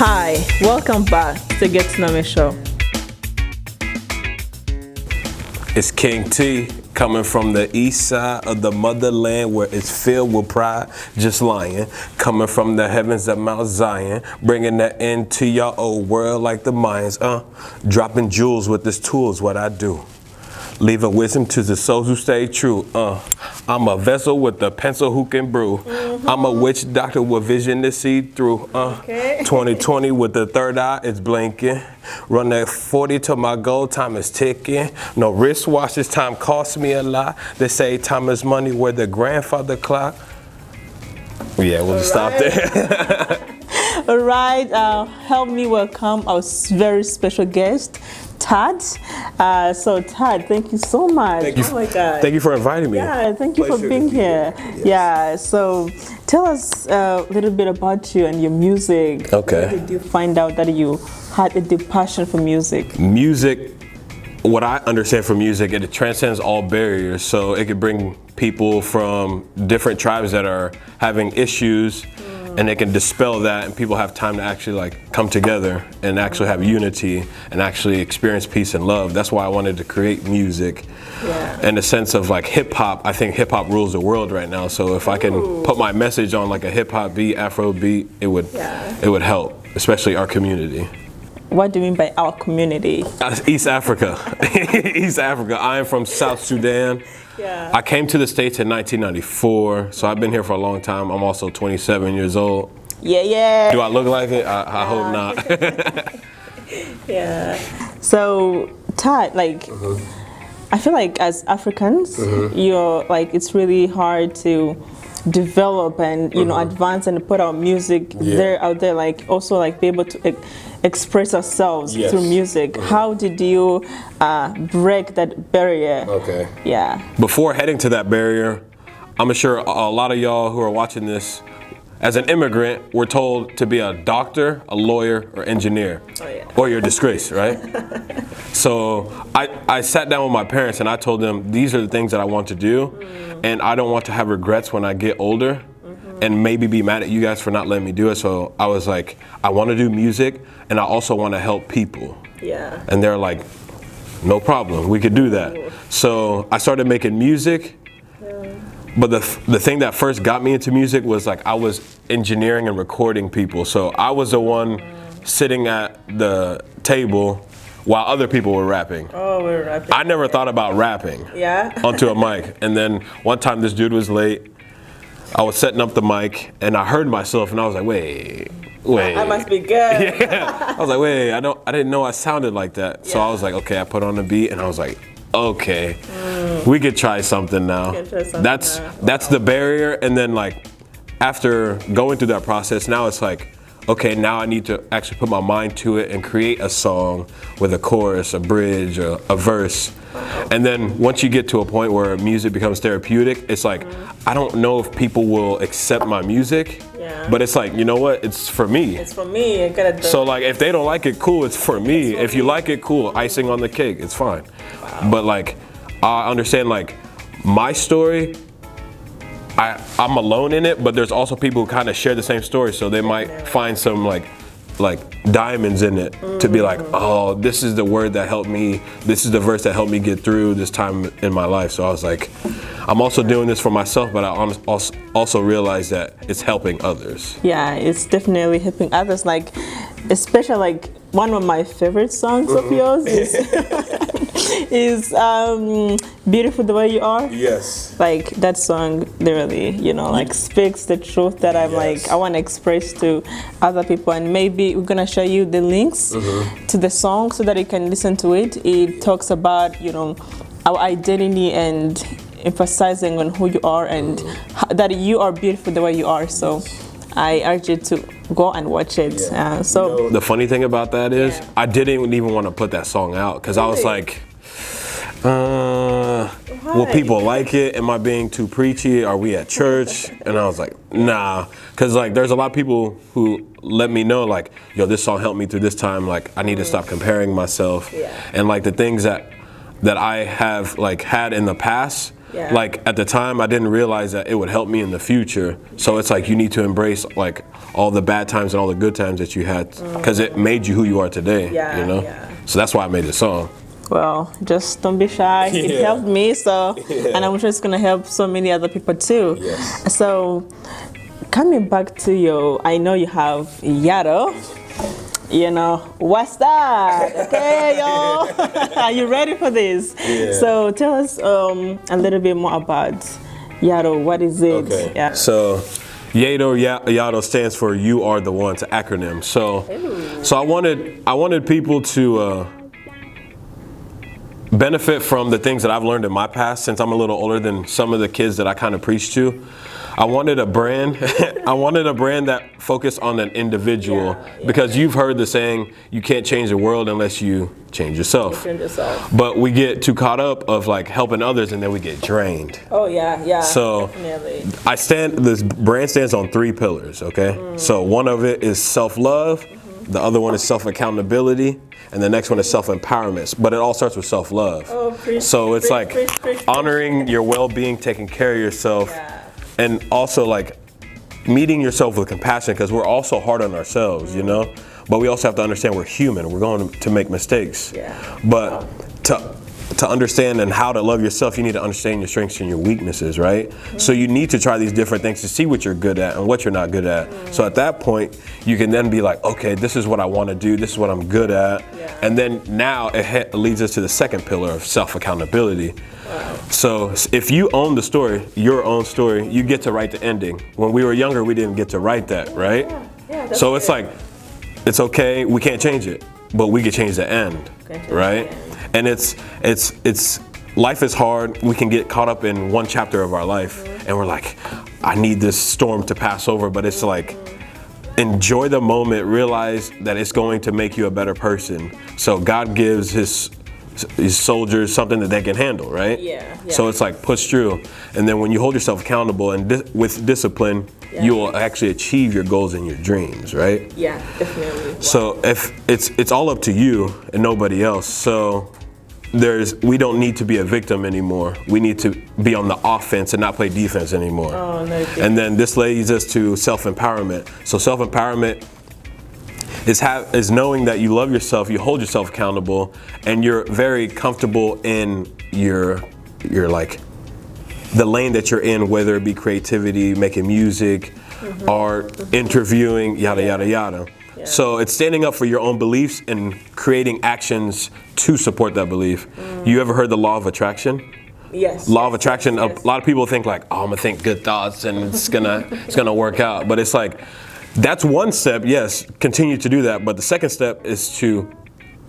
Hi, welcome back to Get to Know Me Show. It's King T coming from the east side of the motherland where it's filled with pride, just lying. Coming from the heavens of Mount Zion, bringing that into your old world like the Mayans. Dropping jewels with this tool is what I do. Leaving wisdom to the souls who stay true. I'm a vessel with a pencil who can brew. I'm a witch doctor with vision to see through. 2020 with the third eye, it's blinking. Run that 40 till my goal, time is ticking. No wristwatches, time costs me a lot. They say time is money where the grandfather clock. Yeah, we'll just stop there. All right, help me welcome our very special guest, Tut. So Tut, thank you so much. Thank you. Oh my God. Thank you for inviting me. Yeah, thank you for being here. Yes. Yeah, so tell us a little bit about you and your music. Okay. How did you find out that you had a deep passion for music? Music, what I understand from music, it transcends all barriers. So it could bring people from different tribes that are having issues, and they can dispel that, and people have time to actually like come together and actually have unity and actually experience peace and love. That's why I wanted to create music. In the sense of like hip hop, I think hip hop rules the world right now. So if I can put my message on like a hip hop beat, Afro beat, it would help, especially our community. What do you mean by our community? East Africa. East Africa. I am from South Sudan. Yeah. I came to the States in 1994, so I've been here for a long time. I'm also 27 years old. Yeah. Do I look like it? I hope not. Yeah. So, Tut, like, I feel like as Africans, you're like, it's really hard to develop and advance and put our music out there, like also like be able to express ourselves through music. How did you break that barrier? Okay. Yeah. Before heading to that barrier, I'm sure a lot of y'all who are watching this, as an immigrant, we're told to be a doctor, a lawyer, or engineer, or you're a disgrace, right? So I sat down with my parents and I told them these are the things that I want to do, and I don't want to have regrets when I get older and maybe be mad at you guys for not letting me do it. So I was like, I want to do music and I also want to help people. Yeah. And they're like, no problem, we could do that. So I started making music. But the thing that first got me into music was like I was engineering and recording people. So I was the one sitting at the table while other people were rapping. Oh, we're rapping. I never thought about rapping onto a mic. And then one time this dude was late. I was setting up the mic and I heard myself and I was like, wait. I must be good. Yeah. I was like, wait, I didn't know I sounded like that. So I was like, okay, I put on the beat and I was like, okay, we could try something now. That's the barrier. And then like after going through that process, now it's like, okay, now I need to actually put my mind to it and create a song with a chorus, a bridge, a verse. And then once you get to a point where music becomes therapeutic, it's like, I don't know if people will accept my music, but it's like, you know what, it's for me. It's for me. I gotta do So like, if they don't like it, cool, it's for me. If you like it, cool, icing on the cake, it's fine. But like, I understand like my story, I'm alone in it, but there's also people who kind of share the same story, so they might find some like diamonds in it to be like, oh, this is the word that helped me, this is the verse that helped me get through this time in my life. So I was like, I'm also doing this for myself, but I also realize that it's helping others. Yeah, it's definitely helping others. Like, especially like one of my favorite songs of yours is Beautiful the Way You Are. Yes. Like that song literally, like speaks the truth that I'm like, I want to express to other people. And maybe we're going to show you the links to the song so that you can listen to it. It talks about, our identity and emphasizing on who you are and that you are beautiful the way you are. So I urge you to go and watch it. The funny thing about that is I didn't even want to put that song out because I was like, will people like it? Am I being too preachy? Are we at church? And I was like, nah, because like there's a lot of people who let me know like, yo, this song helped me through this time. Like I need to stop comparing myself, and like the things that I have like had in the past, Yeah. Like at the time, I didn't realize that it would help me in the future. So it's like you need to embrace like all the bad times and all the good times that you had, because it made you who you are today. Yeah, You know. yeah. So that's why I made the song. Well, just don't be shy. It Yeah. helped me, so and I'm sure it's gonna help so many other people too. Yes. So, coming back to I know you have YATO. You know, what's that? Okay, y'all. Are you ready for this? Yeah. So tell us a little bit more about YATO. What is it? Okay. Yeah. So YATO stands for You Are the One. It's an acronym. So I wanted people to benefit from the things that I've learned in my past, since I'm a little older than some of the kids that I kind of preach to. I wanted a brand that focused on an individual, because you've heard the saying, you can't change the world unless you change yourself. But we get too caught up of like helping others, and then we get drained. Oh yeah. So definitely. this brand stands on 3 pillars, okay? So one of it is self-love, the other one is self-accountability, and the next one is self-empowerment. But it all starts with self-love. So it's like honoring your well-being, taking care of yourself, and also like meeting yourself with compassion, because we're also hard on ourselves, you know? But we also have to understand we're human. We're going to make mistakes. But to understand and how to love yourself, you need to understand your strengths and your weaknesses, right? So you need to try these different things to see what you're good at and what you're not good at. So at that point, you can then be like, okay, this is what I want to do. This is what I'm good at. And then now it leads us to the second pillar of self-accountability. So if you own the story, your own story, you get to write the ending. When we were younger, we didn't get to write that, right? So it's like, it's okay, we can't change it, but we can change the end, right? And it's life is hard. We can get caught up in one chapter of our life, and we're like, I need this storm to pass over, but it's like, enjoy the moment, realize that it's going to make you a better person. So God gives his soldiers something that they can handle, right? So it's like push through, and then when you hold yourself accountable and with discipline, you will actually achieve your goals and your dreams, right? Definitely. So if it's all up to you and nobody else. So we don't need to be a victim anymore. We need to be on the offense and not play defense anymore. And then this leads us to self-empowerment. So self-empowerment is knowing that you love yourself, you hold yourself accountable, and you're very comfortable in your like the lane that you're in, whether it be creativity, making music, art, interviewing, yada yada yada. So it's standing up for your own beliefs and creating actions to support that belief. You ever heard the law of attraction? Law of attraction. A lot of people think like, oh, I'm gonna think good thoughts and it's gonna work out. But it's like, that's one step. Yes, continue to do that. But the second step is to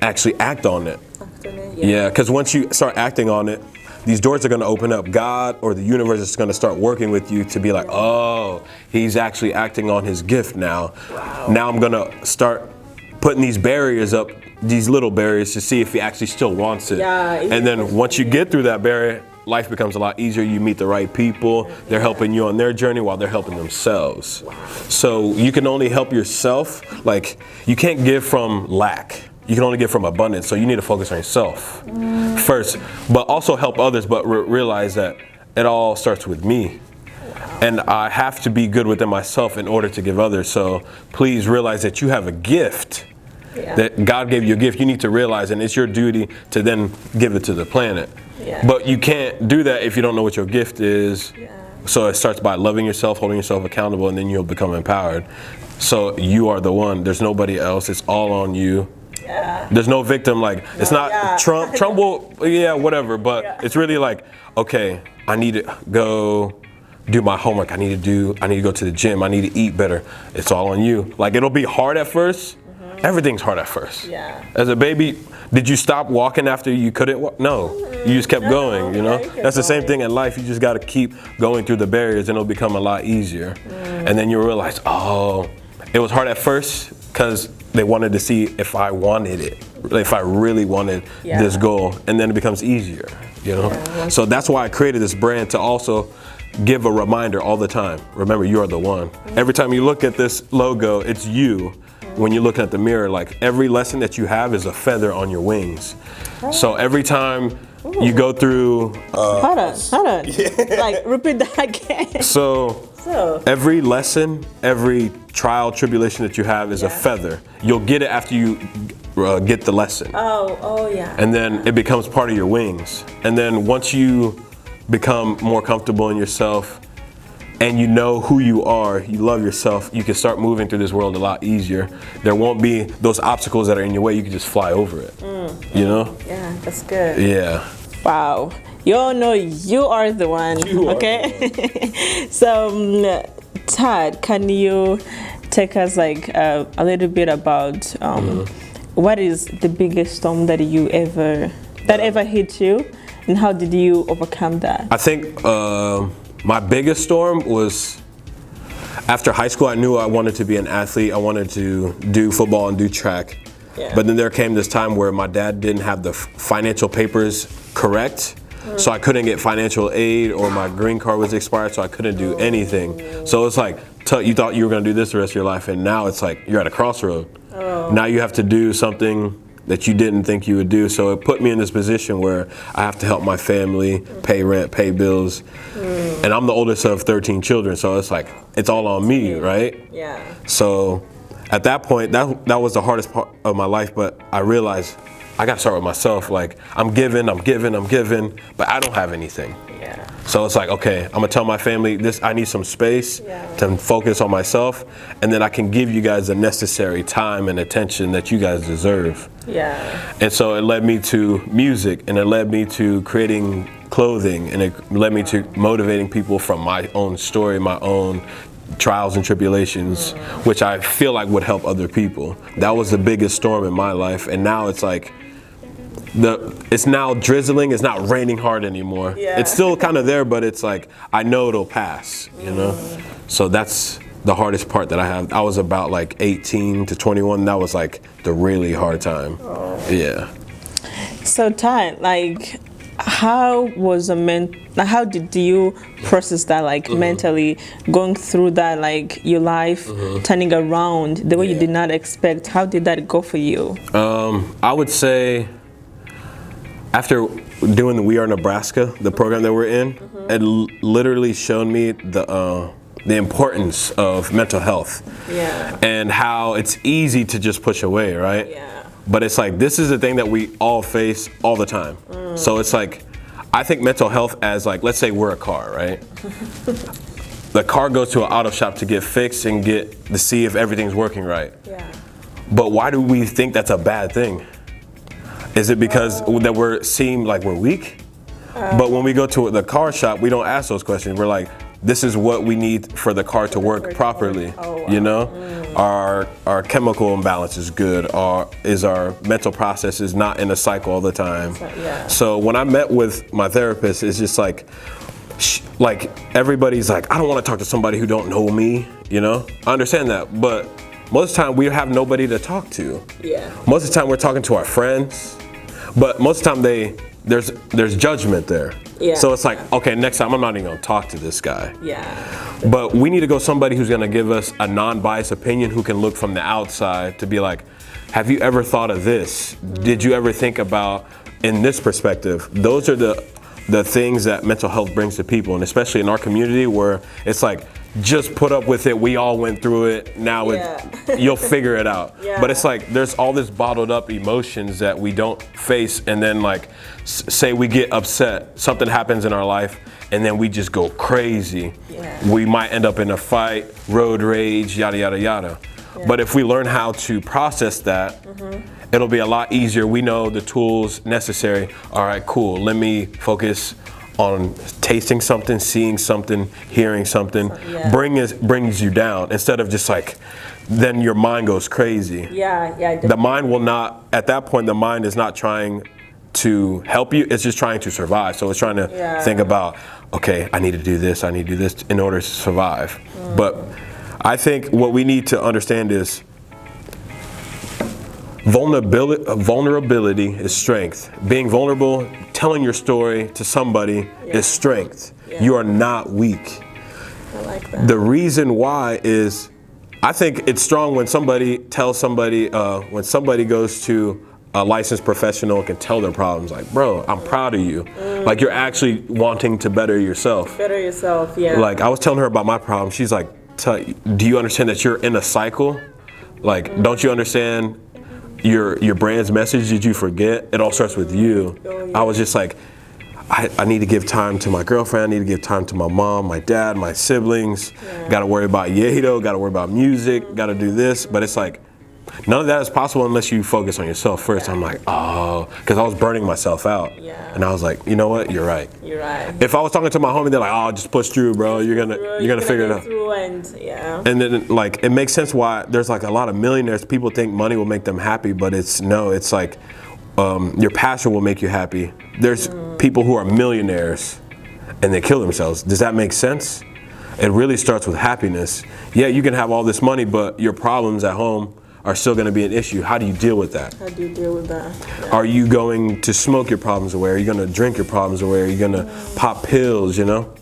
actually act on it. Because once you start acting on it, these doors are going to open up. God or the universe is going to start working with you to be like, oh, he's actually acting on his gift now. Now I'm going to start putting these barriers up, these little barriers, to see if he actually still wants it. And then once you get through that barrier, life becomes a lot easier. You meet the right people. They're helping you on their journey while they're helping themselves. So you can only help yourself. Like, you can't give from lack. You can only give from abundance. So you need to focus on yourself first, but also help others, but realize that it all starts with me. And I have to be good within myself in order to give others. So please realize that you have a gift. That God gave you a gift. You need to realize, and it's your duty to then give it to the planet. But you can't do that if you don't know what your gift is. So it starts by loving yourself, holding yourself accountable, and then you'll become empowered. So you are the one. There's nobody else. It's all on you. There's no victim. Like, it's not Trump. Trump will, whatever. But it's really like, okay, I need to go do my homework. I need to go to the gym. I need to eat better. It's all on you. Like, it'll be hard at first. Everything's hard at first. As a baby, did you stop walking after you couldn't walk? No, you just kept going, you know? That's the same thing in life. You just got to keep going through the barriers and it'll become a lot easier. And then you realize, oh, it was hard at first because they wanted to see if I wanted it, if I really wanted this goal. And then it becomes easier, you know? So that's why I created this brand, to also give a reminder all the time. Remember, you are the one. Every time you look at this logo, it's you. when you're looking at the mirror, like every lesson that you have is a feather on your wings. So every time you go through hold on. Like repeat that again. So every lesson, every trial, tribulation that you have is a feather. You'll get it after you get the lesson. Oh yeah. And then it becomes part of your wings. And then once you become more comfortable in yourself and you know who you are, you love yourself, you can start moving through this world a lot easier. There won't be those obstacles that are in your way. You can just fly over it. You know? Yeah, that's good. Yeah. Wow. You all know you are the one. So, Tut, can you take us like a little bit about what is the biggest storm that ever hit you, and how did you overcome that? I think my biggest storm was after high school. I knew I wanted to be an athlete. I wanted to do football and do track. Yeah. But then there came this time where my dad didn't have the financial papers correct. So I couldn't get financial aid, or my green card was expired, so I couldn't do anything. So it's like, you thought you were gonna do this the rest of your life, and now it's like, you're at a crossroad. Now you have to do something that you didn't think you would do. So it put me in this position where I have to help my family, pay rent, pay bills. And I'm the oldest of 13 children, so it's like, it's all on me, right? Yeah. So at that point, that was the hardest part of my life, but I realized I gotta start with myself. Like, I'm giving, but I don't have anything. Yeah. So it's like, okay, I'm gonna tell my family I need some space to focus on myself, and then I can give you guys the necessary time and attention that you guys deserve. Yeah. And so it led me to music, and it led me to creating clothing, and it led me to motivating people from my own story, my own trials and tribulations, which I feel like would help other people. That was the biggest storm in my life, and now it's like, it's now drizzling, it's not raining hard anymore. Yeah. It's still kind of there, but it's like, I know it'll pass, you know? So that's the hardest part that I have. I was about like 18 to 21, that was like the really hard time. Yeah. So Tut, like, how did you process that, like, mentally, going through that, like, your life turning around the way you did not expect? How did that go for you? I would say after doing the We Are Nebraska, the program that we're in, it literally showed me the importance of mental health. Yeah. And how it's easy to just push away, right? Yeah. But it's like, this is the thing that we all face all the time. So it's like, I think mental health as like, let's say we're a car, right? The car goes to an auto shop to get fixed and to see if everything's working right. Yeah. But why do we think that's a bad thing? Is it because that seem like we're weak? But when we go to the car shop, we don't ask those questions. We're like, this is what we need for the car to work properly. You know, our chemical imbalance is good. Is our mental process is not in a cycle all the time. So when I met with my therapist, it's just like everybody's like, I don't want to talk to somebody who don't know me. You know, I understand that, but most of the time we have nobody to talk to. Yeah. Most of the time we're talking to our friends, but most of the time there's judgment there. Yeah. So it's like, okay, next time I'm not even gonna talk to this guy. Yeah. But we need to go somebody who's gonna give us a non-biased opinion, who can look from the outside to be like, have you ever thought of this? Did you ever think about in this perspective? Those are the things that mental health brings to people, and especially in our community where it's like, just put up with it, we all went through it, now you'll figure it out. But it's like, there's all this bottled up emotions that we don't face, and then like, say we get upset, something happens in our life, and then we just go crazy. We might end up in a fight, road rage, yada, yada, yada. But if we learn how to process that, it'll be a lot easier. We know the tools necessary. All right, cool, let me focus on tasting something, seeing something, hearing something, brings you down, instead of just like, then your mind goes crazy. The mind will not, at that point, the mind is not trying to help you, it's just trying to survive. So it's trying to think about, okay, I need to do this in order to survive. But I think what we need to understand is vulnerability is strength. Being vulnerable, telling your story to somebody is strength. You are not weak. I like that. The reason why is I think it's strong when somebody tells somebody, when somebody goes to a licensed professional and can tell their problems, like, bro, I'm proud of you. Like, you're actually wanting to better yourself. Better yourself, yeah. Like, I was telling her about my problem. She's like, do you understand that you're in a cycle? Like, don't you understand your brand's message? Did you forget? It all starts with you. Oh, yeah. I was just like, I need to give time to my girlfriend. I need to give time to my mom, my dad, my siblings. Yeah. Got to worry about YATO. Got to worry about music. Got to do this. But it's like, none of that is possible unless you focus on yourself first. Yeah. I'm like, oh, because I was burning myself out. Yeah. And I was like, you know what? You're right. You're right. If I was talking to my homie, they're like, oh, just push through, bro. You're gonna figure it out. Through and yeah. And then, like, it makes sense why there's like a lot of millionaires. People think money will make them happy, but it's like your passion will make you happy. There's people who are millionaires and they kill themselves. Does that make sense? It really starts with happiness. Yeah, you can have all this money, but your problems at home are still going to be an issue. How do you deal with that? How do you deal with that? Yeah. Are you going to smoke your problems away? Are you going to drink your problems away? Are you going to pop pills, you know?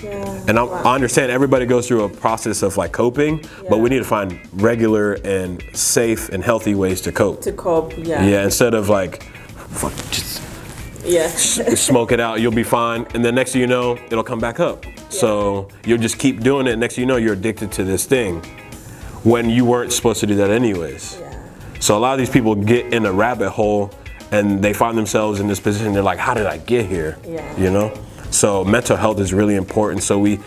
Yeah. And I understand everybody goes through a process of like coping, but we need to find regular and safe and healthy ways to cope. To cope, yeah. Yeah, instead of like, fuck, just smoke it out, you'll be fine. And then next thing you know, it'll come back up. Yeah. So you'll just keep doing it. Next thing you know, you're addicted to this thing when you weren't supposed to do that anyways. Yeah. So a lot of these people get in a rabbit hole and they find themselves in this position. They're like, how did I get here? Yeah. You know? So mental health is really important. So we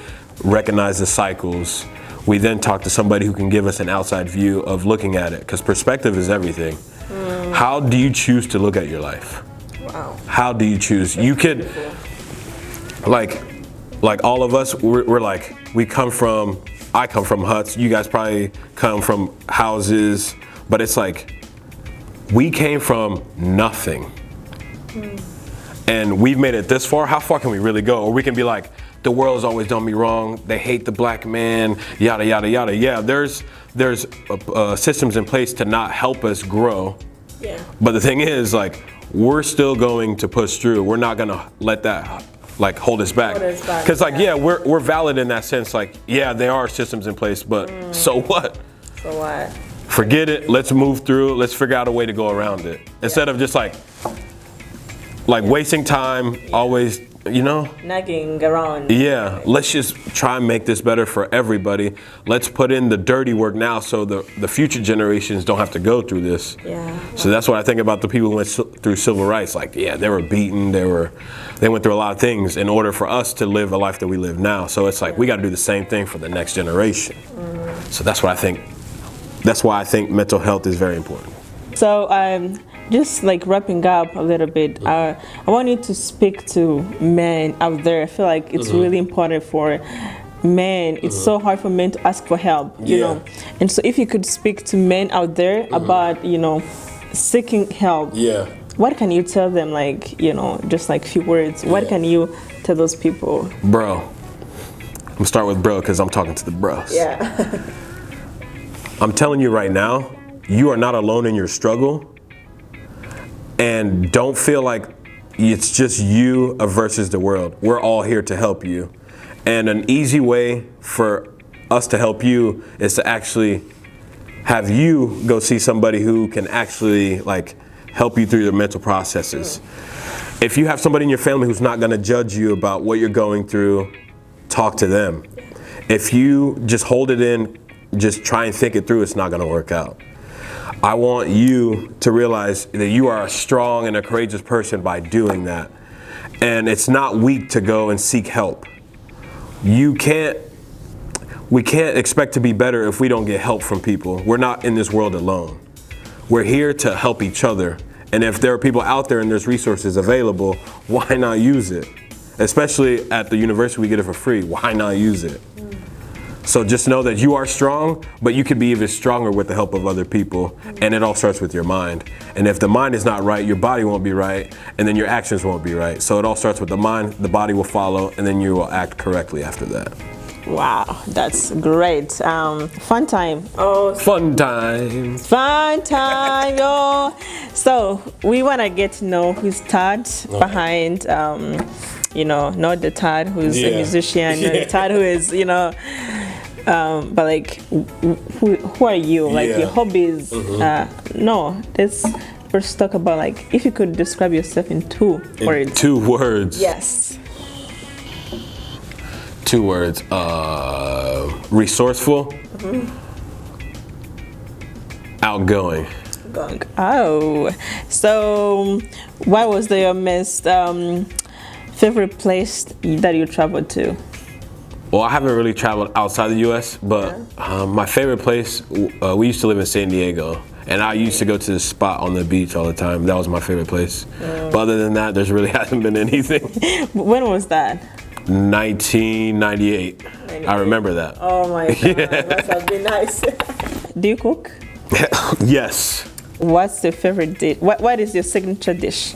recognize the cycles. We then talk to somebody who can give us an outside view of looking at it, because perspective is everything. How do you choose to look at your life? Wow. How do you choose? You could, like all of us, we're like, I come from huts. You guys probably come from houses, but it's like, we came from nothing. And we've made it this far. How far can we really go? Or we can be like, the world has always done me wrong. They hate the black man, yada, yada, yada. Yeah, there's systems in place to not help us grow. Yeah. But the thing is, like, we're still going to push through. We're not gonna let that like hold us back. Because like, yeah, we're valid in that sense. Like, yeah, there are systems in place, but so what? So what? Forget it. Let's move through. Let's figure out a way to go around it. Instead of just like wasting time, always, you know? Nagging around. Yeah, let's just try and make this better for everybody. Let's put in the dirty work now so the future generations don't have to go through this. Yeah. So that's what I think about the people who went through civil rights. Like, yeah, they were beaten, they went through a lot of things in order for us to live a life that we live now. So it's like, we got to do the same thing for the next generation. So that's what I think. That's why I think mental health is very important. So just like wrapping up a little bit, I want you to speak to men out there. I feel like it's really important for men. It's so hard for men to ask for help, you know. And so if you could speak to men out there about, you know, seeking help. Yeah. What can you tell them, like, you know, just like few words? What can you tell those people? Bro. I'm gonna start with bro because I'm talking to the bros. Yeah. I'm telling you right now, you are not alone in your struggle. And don't feel like it's just you versus the world. We're all here to help you. And an easy way for us to help you is to actually have you go see somebody who can actually like help you through your mental processes. If you have somebody in your family who's not gonna judge you about what you're going through, talk to them. If you just hold it in, just try and think it through, it's not gonna work out. I want you to realize that you are a strong and a courageous person by doing that. And it's not weak to go and seek help. We can't expect to be better if we don't get help from people. We're not in this world alone. We're here to help each other. And if there are people out there and there's resources available, why not use it? Especially at the university, we get it for free. Why not use it? So just know that you are strong, but you can be even stronger with the help of other people. And it all starts with your mind. And if the mind is not right, your body won't be right, and then your actions won't be right. So it all starts with the mind, the body will follow, and then you will act correctly after that. Wow, that's great. Fun time. Oh, fun time. Fun time, yo. So we want to get to know who's Tut behind, you know, not the Tut who's a musician, not the Tut who is, you know, but like, who are you? Like Yeah. your hobbies? No, let's first talk about like if you could describe yourself in 2 words. 2 words. Yes. 2 words. Resourceful. Outgoing. Oh, so what was your most favorite place that you traveled to? Well, I haven't really traveled outside the U.S., but my favorite place, we used to live in San Diego, and I used to go to this spot on the beach all the time. That was my favorite place. But other than that, there's really hasn't been anything. When was that? 1998. I remember that. Oh my God, must have been nice. Do you cook? Yes. What's your favorite dish? What is your signature dish?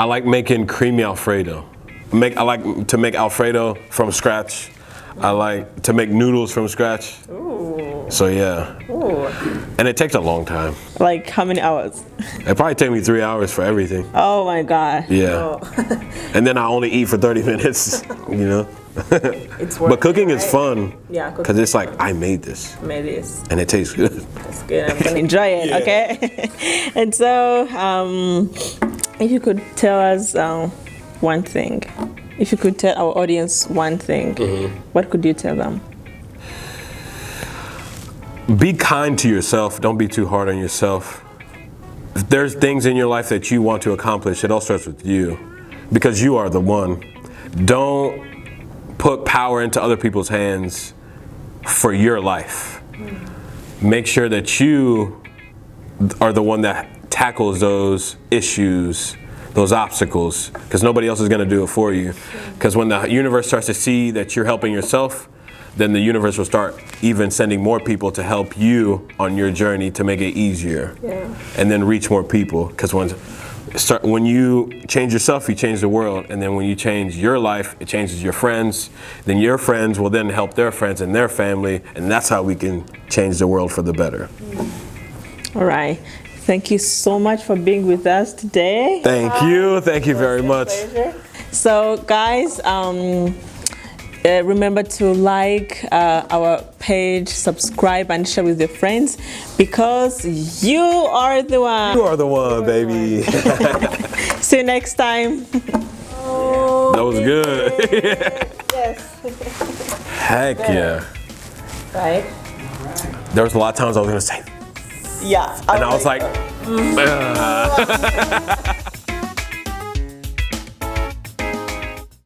I like making creamy Alfredo. I like to make Alfredo from scratch. I like to make noodles from scratch. Ooh. So yeah. Ooh. And it takes a long time. Like how many hours? It probably take me 3 hours for everything. Oh my God. Yeah. Oh. And then I only eat for 30 minutes, you know? It's worth But cooking it, is right? fun. Yeah, Because it's like, I made this. Made this. And it tastes good. That's good. I'm gonna enjoy it. Yeah. Okay. And so, if you could tell us one thing, if you could tell our audience one thing, what could you tell them? Be kind to yourself. Don't be too hard on yourself. If there's things in your life that you want to accomplish, it all starts with you. Because you are the one. Don't put power into other people's hands for your life. Make sure that you are the one that tackles those issues, those obstacles, because nobody else is going to do it for you. Because when the universe starts to see that you're helping yourself, then the universe will start even sending more people to help you on your journey to make it easier. Yeah. And then reach more people. Because when you change yourself, you change the world. And then when you change your life, it changes your friends. Then your friends will then help their friends and their family. And that's how we can change the world for the better. All right. Thank you so much for being with us today. Thank you. Thank you very much. So guys, remember to like our page, subscribe, and share with your friends, because you are the one. You are the one, baby. See you next time. That was good. Yes. Heck yeah. Right? There was a lot of times I was going to say, Yeah. and I was like,